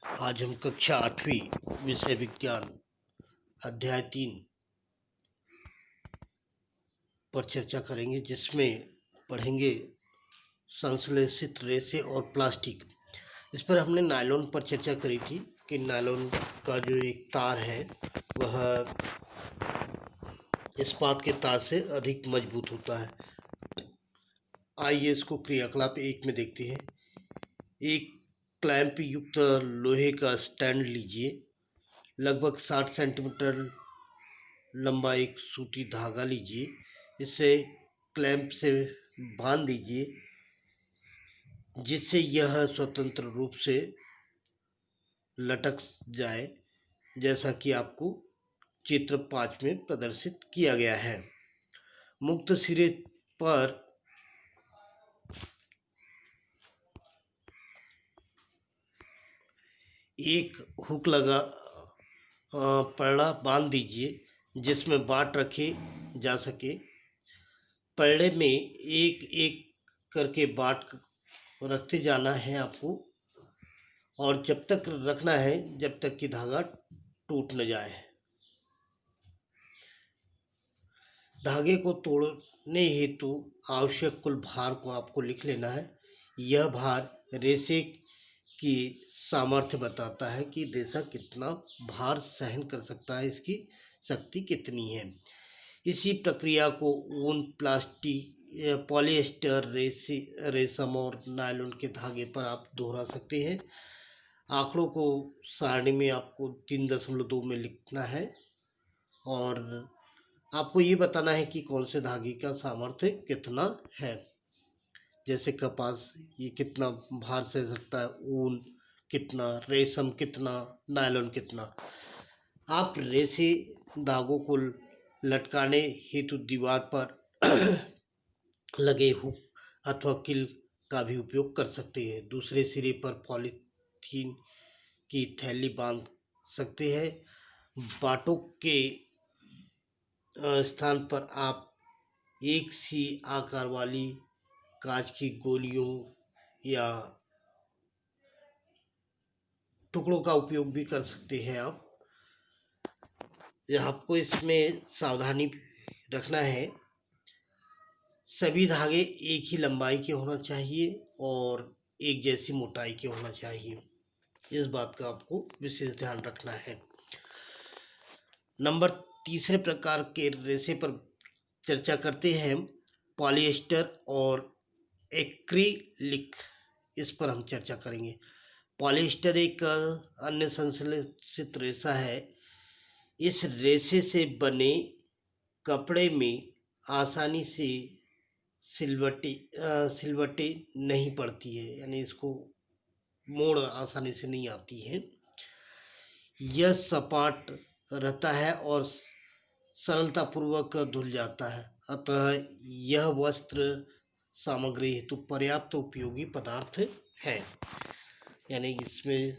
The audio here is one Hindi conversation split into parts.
आज हम कक्षा 8वीं विषय विज्ञान अध्याय 3 पर चर्चा करेंगे, जिसमें पढ़ेंगे संश्लेषित रेशे और प्लास्टिक। इस पर हमने नायलॉन पर चर्चा करी थी कि नायलॉन का जो एक तार है वह इस्पात के तार से अधिक मजबूत होता है। आइए इसको क्रियाकलाप 1 में देखते हैं। एक क्लैंप युक्त लोहे का स्टैंड लीजिए। लगभग 60 सेंटीमीटर लंबा एक सूती धागा लीजिए। इसे क्लैंप से बांध दीजिए जिससे यह स्वतंत्र रूप से लटक जाए, जैसा कि आपको चित्र 5 में प्रदर्शित किया गया है। मुक्त सिरे पर एक हुक लगा पलड़ा बांध दीजिए जिसमें बाट रखे जा सके। पलड़े में एक एक करके बाट रखते जाना है आपको, और जब तक रखना है जब तक कि धागा टूट न जाए। धागे को तोड़ने हेतु आवश्यक कुल भार को आपको लिख लेना है। यह भार रेशे की सामर्थ्य बताता है कि रेशा कितना भार सहन कर सकता है, इसकी शक्ति कितनी है। इसी प्रक्रिया को ऊन, प्लास्टिक, पॉलिएस्टर, रेशम और नायलॉन के धागे पर आप दोहरा सकते हैं। आंकड़ों को सारणी में आपको 3.2 में लिखना है और आपको ये बताना है कि कौन से धागे का सामर्थ्य कितना है। जैसे कपास ये कितना भार सह सकता है, ऊन कितना, रेशम कितना, नायलॉन कितना। आप रेशे धागों को लटकाने हेतु दीवार पर लगे हुक अथवा किल का भी उपयोग कर सकते हैं। दूसरे सिरे पर पॉलीथीन की थैली बांध सकते हैं। बाटों के स्थान पर आप एक सी आकार वाली कांच की गोलियों या टुकड़ों का उपयोग भी कर सकते हैं। आपको इसमें सावधानी रखना है, सभी धागे एक ही लंबाई के होना चाहिए और एक जैसी मोटाई के होना चाहिए। इस बात का आपको विशेष ध्यान रखना है। नंबर तीसरे प्रकार के रेशे पर चर्चा करते हैं, पॉलिएस्टर और एक्रिलिक। इस पर हम चर्चा करेंगे। पॉलिएस्टर एक अन्य संश्लेषित रेशा है। इस रेशे से बने कपड़े में आसानी से सिलवटें नहीं पड़ती है, यानी इसको मोड़ आसानी से नहीं आती है। यह सपाट रहता है और सरलतापूर्वक धुल जाता है, अतः यह वस्त्र सामग्री हेतु पर्याप्त उपयोगी पदार्थ है। यानी इसमें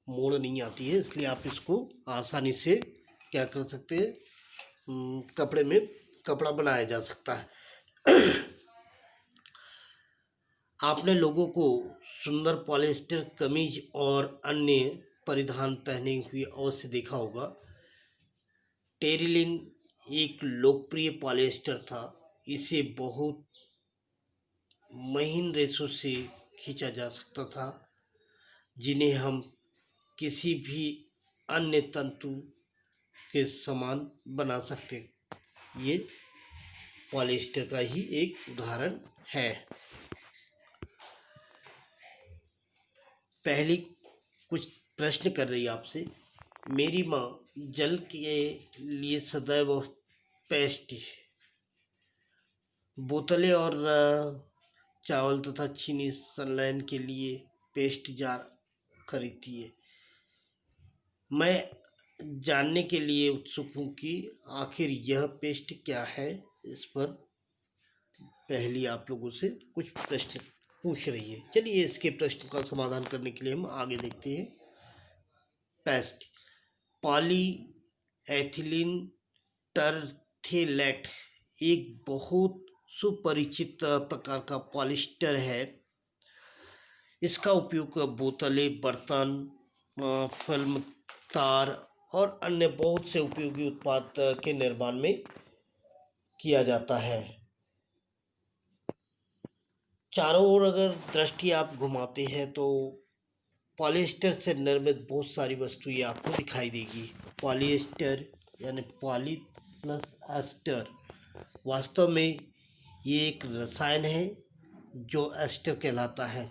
मोड़ नहीं आती है, इसलिए आप इसको आसानी से क्या कर सकते हैं, कपड़े में कपड़ा बनाया जा सकता है। आपने लोगों को सुंदर पॉलिएस्टर कमीज और अन्य परिधान पहने हुए अवश्य देखा होगा। टेरिलिन एक लोकप्रिय पॉलिएस्टर था। इसे बहुत महीन रेशों से खींचा जा सकता था, जिन्हें हम किसी भी अन्य तंतु के समान बना सकते। ये पॉलिएस्टर का ही एक उदाहरण है। पहली कुछ प्रश्न कर रही है आपसे। मेरी माँ जल के लिए सदैव पेस्ट, बोतलें और चावल तथा चीनी संलयन के लिए पेस्ट जार खरीदती है। मैं जानने के लिए उत्सुक हूँ कि आखिर यह पेस्ट क्या है। इस पर पहली आप लोगों से कुछ प्रश्न पूछ रही है। चलिए इसके प्रश्न का समाधान करने के लिए हम आगे देखते हैं। पेस्ट, पॉली एथिलीन टरथेलेट एक बहुत सुपरिचित प्रकार का पॉलिएस्टर है। इसका उपयोग बोतलें, बर्तन, फिल्म, तार और अन्य बहुत से उपयोगी उत्पाद के निर्माण में किया जाता है। चारों ओर अगर दृष्टि आप घुमाते हैं तो पॉलिएस्टर से निर्मित बहुत सारी वस्तुएं आपको दिखाई देगी। पॉलिएस्टर यानी पॉली प्लस एस्टर, वास्तव में ये एक रसायन है जो एस्टर कहलाता है।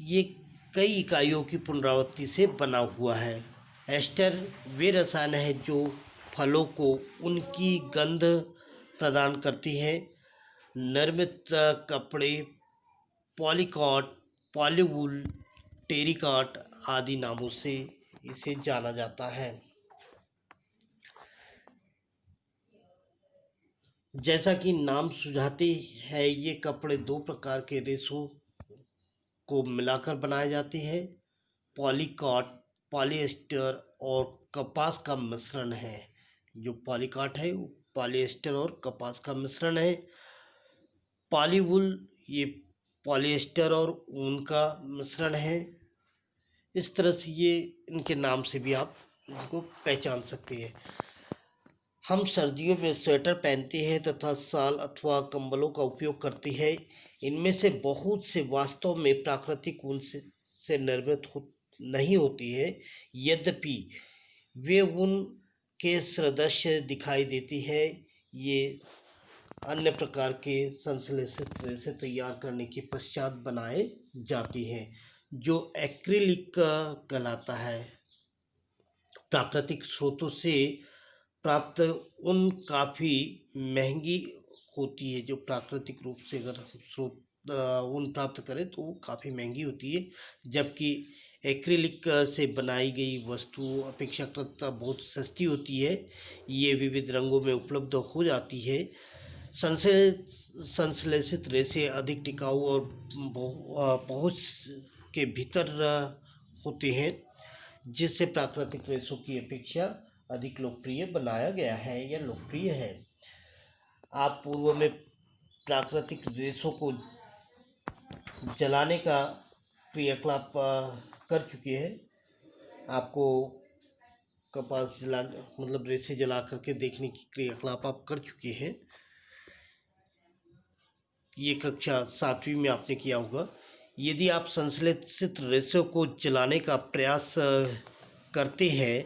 ये कई इकाइयों की पुनरावृत्ति से बना हुआ है। एस्टर वे रसायन है जो फलों को उनकी गंध प्रदान करती है। निर्मित कपड़े पॉलीकॉट, पॉलीवुल, टेरिकॉट आदि नामों से इसे जाना जाता है। जैसा कि नाम सुझाते हैं, ये कपड़े दो प्रकार के रेशों को मिलाकर बनाए जाते हैं। पॉलीकॉट पॉलिएस्टर और कपास का मिश्रण है। जो पॉलीकॉट है वो पॉलिएस्टर और कपास का मिश्रण है। पॉलीवुल ये पॉलिएस्टर और ऊन का मिश्रण है। इस तरह से ये इनके नाम से भी आप इसको पहचान सकते हैं। हम सर्दियों में स्वेटर पहनते हैं तथा शाल अथवा कंबलों का उपयोग करते हैं। इनमें से बहुत से वास्तव में प्राकृतिक ऊन से निर्मित नहीं होती है, यद्यपि वे ऊन के सदृश दिखाई देती है। ये अन्य प्रकार के संश्लेषित रेशे तैयार करने के पश्चात बनाए जाती हैं, जो एक्रिलिक कहलाता है। प्राकृतिक स्रोतों से प्राप्त ऊन काफ़ी महंगी होती है। जो प्राकृतिक रूप से अगर हम स्रोत ऊन प्राप्त करें तो वो काफ़ी महंगी होती है, जबकि एक्रिलिक से बनाई गई वस्तु अपेक्षाकृत बहुत सस्ती होती है। ये विविध रंगों में उपलब्ध हो जाती है। संश्लेषित रेशे अधिक टिकाऊ और पहुँच के भीतर होते हैं, जिससे प्राकृतिक रेशों की अपेक्षा अधिक लोकप्रिय बनाया गया है या लोकप्रिय है। आप पूर्व में प्राकृतिक रेशों को जलाने का क्रियाकलाप कर चुके हैं। आपको कपास जलाने मतलब रेशे जला करके देखने की क्रियाकलाप आप कर चुके हैं। ये कक्षा 7वीं में आपने किया होगा। यदि आप संश्लेषित रेशों को जलाने का प्रयास करते हैं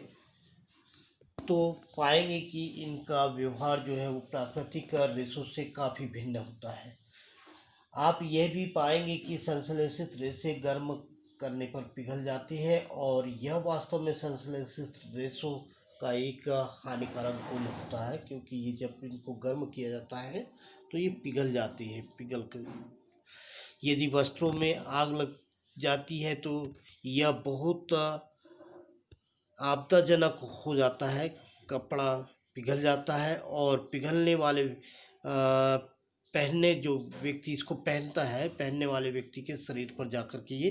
तो पाएंगे कि इनका व्यवहार जो है वो प्राकृतिक रेशों से काफ़ी भिन्न होता है। आप यह भी पाएंगे कि संश्लेषित रेशे गर्म करने पर पिघल जाते हैं और यह वास्तव में संश्लेषित रेशों का एक हानिकारक गुण होता है, क्योंकि ये जब इनको गर्म किया जाता है तो ये पिघल जाते हैं। पिघल कर यदि वस्त्रों में आग लग जाती है तो यह बहुत आपदाजनक हो जाता है। कपड़ा पिघल जाता है और पिघलने वाले जो व्यक्ति इसको पहनता है, पहनने वाले व्यक्ति के शरीर पर जाकर के ये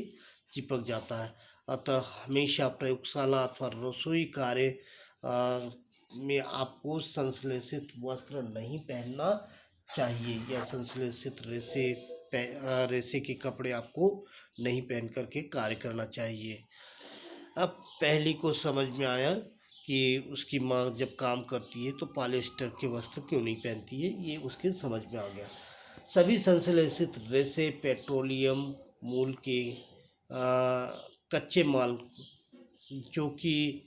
चिपक जाता है। अतः हमेशा प्रयोगशाला अथवा रसोई कार्य में आपको संश्लेषित वस्त्र नहीं पहनना चाहिए या संश्लेषित रेशे के कपड़े आपको नहीं पहन करके कार्य करना चाहिए। अब पहली को समझ में आया कि उसकी माँ जब काम करती है तो पॉलिएस्टर के वस्त्र क्यों नहीं पहनती है, ये उसके समझ में आ गया। सभी संश्लेषित रेशे पेट्रोलियम मूल के कच्चे माल जो कि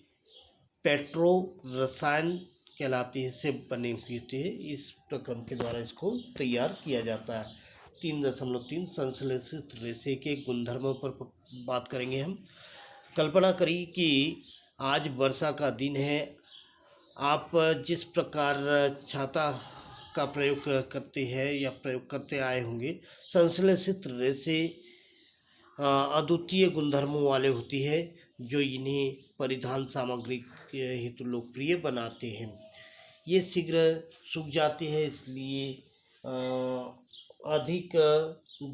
पेट्रो रसायन कहलाते हैं से बने हुए होते हैं। इस प्रक्रम के द्वारा इसको तैयार किया जाता है। 3.3 संश्लेषित रेशे के गुणधर्मों पर बात करेंगे हम। कल्पना करिए कि आज वर्षा का दिन है। आप जिस प्रकार छाता का प्रयोग करते हैं या प्रयोग करते आए होंगे, संश्लेषित रेशे अद्वितीय गुणधर्मों वाले होती है जो इन्हें परिधान सामग्री के हेतु लोकप्रिय बनाते हैं। ये शीघ्र सूख जाते हैं, इसलिए अधिक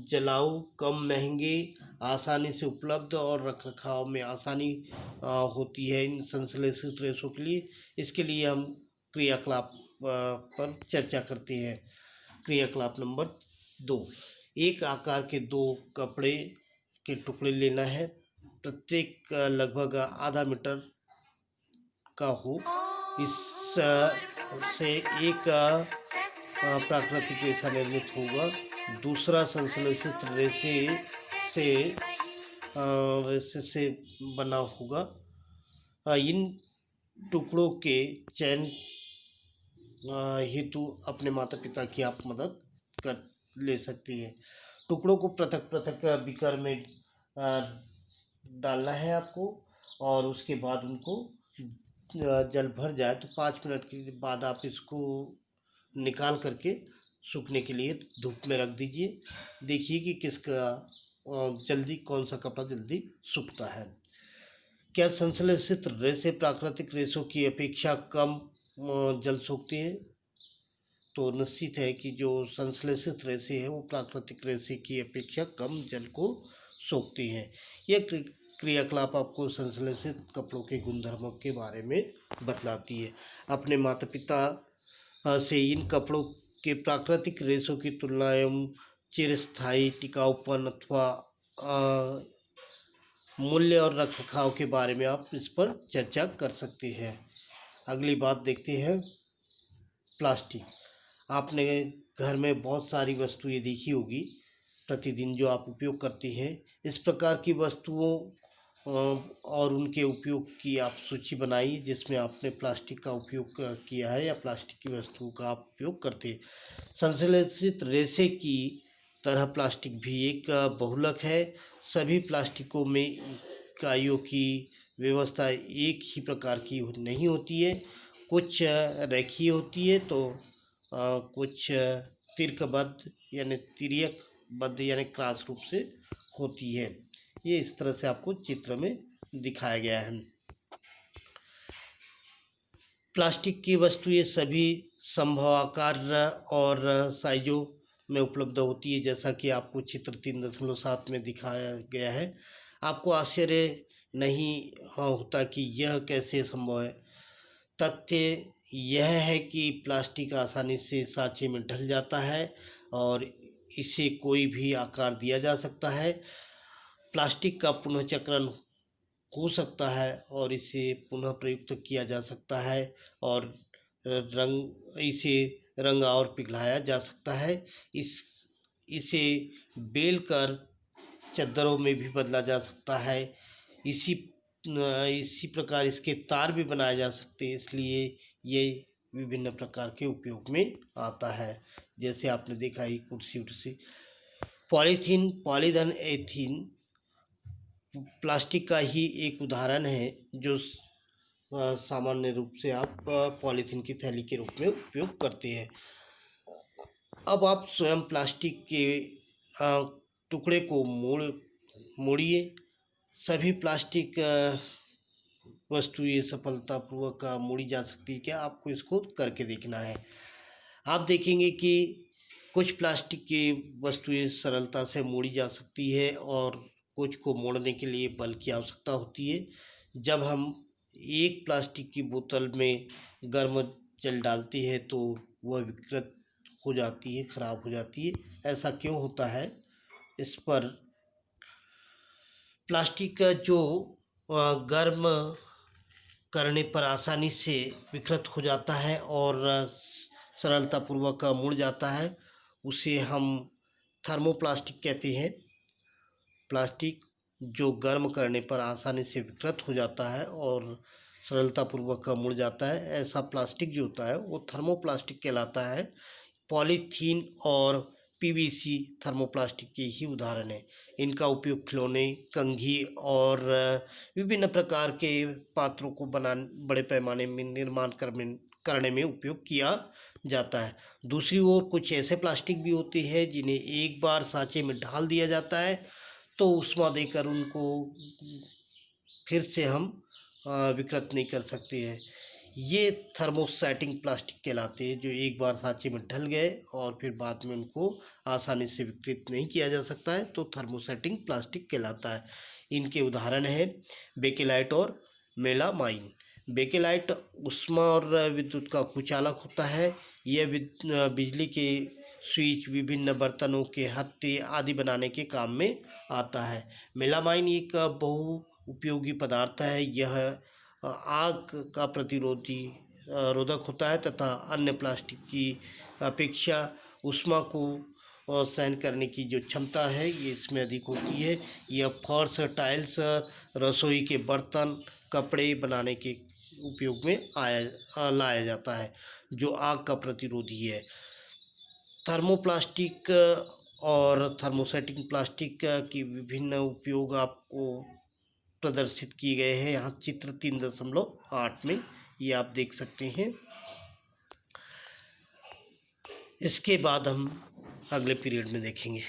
जलाऊ, कम महंगे, आसानी से उपलब्ध और रखरखाव में आसानी होती है इन संश्लेषित रेशों के लिए। इसके लिए हम क्रियाकलाप पर चर्चा करते हैं। क्रियाकलाप नंबर 2, एक आकार के 2 कपड़े के टुकड़े लेना है, प्रत्येक लगभग आधा मीटर का हो। इस से एक प्राकृतिक रेशा निर्मित होगा। दूसरा संश्लेषित से रेशे से बना होगा। इन टुकड़ों के चयन हेतु अपने माता पिता की आप मदद कर ले सकती हैं। टुकड़ों को पृथक पृथक बीकर में डालना है आपको, और उसके बाद उनको जल भर जाए तो 5 मिनट के बाद आप इसको निकाल करके सूखने के लिए धूप में रख दीजिए। देखिए कि किसका जल्दी कौन सा कपड़ा जल्दी सूखता है। क्या संश्लेषित रेशे प्राकृतिक रेशों की अपेक्षा कम जल सोखते हैं? तो निश्चित है कि जो संश्लेषित रेशे है वो प्राकृतिक रेशे की अपेक्षा कम जल को सोखते हैं। यह क्रियाकलाप आपको संश्लेषित कपड़ों के गुणधर्मों के बारे में बतलाती है। अपने माता पिता से इन कपड़ों के प्राकृतिक रेशों की तुलना एवं चिरस्थायी टिकाऊपन अथवा मूल्य और रखरखाव के बारे में आप इस पर चर्चा कर सकते हैं। अगली बात देखते हैं, प्लास्टिक। आपने घर में बहुत सारी वस्तुएं देखी होगी प्रतिदिन जो आप उपयोग करती हैं। इस प्रकार की वस्तुओं और उनके उपयोग की आप सूची बनाइए जिसमें आपने प्लास्टिक का उपयोग किया है या प्लास्टिक की वस्तुओं का आप उपयोग करते हैं। संश्लेषित रेशे की तरह प्लास्टिक भी एक बहुलक है। सभी प्लास्टिकों में इकाइयों की व्यवस्था एक ही प्रकार की नहीं होती है। कुछ रेखीय होती है तो कुछ तिर्कबद्ध यानी तिर्यकबद्ध यानी क्रॉस रूप से होती है। ये इस तरह से आपको चित्र में दिखाया गया है। प्लास्टिक की वस्तुएं सभी संभव आकार और साइजों में उपलब्ध होती है, जैसा कि आपको चित्र 3.7 में दिखाया गया है। आपको आश्चर्य नहीं होता कि यह कैसे संभव है। तथ्य यह है कि प्लास्टिक आसानी से सांचे में ढल जाता है और इसे कोई भी आकार दिया जा सकता है। प्लास्टिक का पुनःचक्रण हो सकता है और इसे पुनः प्रयुक्त किया जा सकता है और इसे रंगा और पिघलाया जा सकता है। इसे बेलकर चद्दरों में भी बदला जा सकता है। इसी प्रकार इसके तार भी बनाए जा सकते हैं, इसलिए ये विभिन्न प्रकार के उपयोग में आता है। जैसे आपने देखा ही कुर्सी उर्सी। पॉलीथीन, पॉलीथीन एथीन प्लास्टिक का ही एक उदाहरण है जो सामान्य रूप से आप पॉलीथीन की थैली के रूप में उपयोग करते हैं। अब आप स्वयं प्लास्टिक के टुकड़े को मोड़िए। सभी प्लास्टिक वस्तुएं सफलतापूर्वक मोड़ी जा सकती है। क्या आपको इसको करके देखना है। आप देखेंगे कि कुछ प्लास्टिक की वस्तुएं सरलता से मोड़ी जा सकती है और कुछ को मोड़ने के लिए बल की आवश्यकता होती है। जब हम एक प्लास्टिक की बोतल में गर्म जल डालते हैं तो वह विकृत हो जाती है, खराब हो जाती है। ऐसा क्यों होता है? इस पर प्लास्टिक का जो गर्म करने पर आसानी से विकृत हो जाता है और सरलतापूर्वक मुड़ जाता है, उसे हम थर्मोप्लास्टिक कहते हैं। प्लास्टिक जो गर्म करने पर आसानी से विकृत हो जाता है और सरलतापूर्वक मुड़ जाता है, ऐसा प्लास्टिक जो होता है वो थर्मोप्लास्टिक कहलाता है। पॉलीथीन और पीवीसी थर्मोप्लास्टिक के ही उदाहरण हैं। इनका उपयोग खिलौने, कंघी और विभिन्न प्रकार के पात्रों को बड़े पैमाने में निर्माण करने में उपयोग किया जाता है। दूसरी ओर कुछ ऐसे प्लास्टिक भी होते हैं जिन्हें एक बार सांचे में ढाल दिया जाता है तो ऊष्मा देकर उनको फिर से हम विकृत नहीं कर सकते हैं। ये थर्मोसेटिंग प्लास्टिक कहलाते हैं, जो एक बार सांचे में ढल गए और फिर बाद में उनको आसानी से विकृत नहीं किया जा सकता है, तो थर्मोसेटिंग प्लास्टिक कहलाता है। इनके उदाहरण हैं बेकेलाइट और मेलामाइन। बेकेलाइट ऊष्मा और विद्युत का कुचालक होता है। यह बिजली के स्विच, विभिन्न बर्तनों के हत्थे आदि बनाने के काम में आता है। मेलामाइन एक बहु उपयोगी पदार्थ है। यह आग का रोधक होता है तथा अन्य प्लास्टिक की अपेक्षा ऊष्मा को सहन करने की जो क्षमता है ये इसमें अधिक होती है। यह फर्श, टाइल्स, रसोई के बर्तन, कपड़े बनाने के उपयोग में लाया जाता है, जो आग का प्रतिरोधी है। थर्मोप्लास्टिक और थर्मोसेटिंग प्लास्टिक की विभिन्न उपयोग आपको प्रदर्शित किए गए हैं यहाँ चित्र 3.8 में, ये आप देख सकते हैं। इसके बाद हम अगले पीरियड में देखेंगे।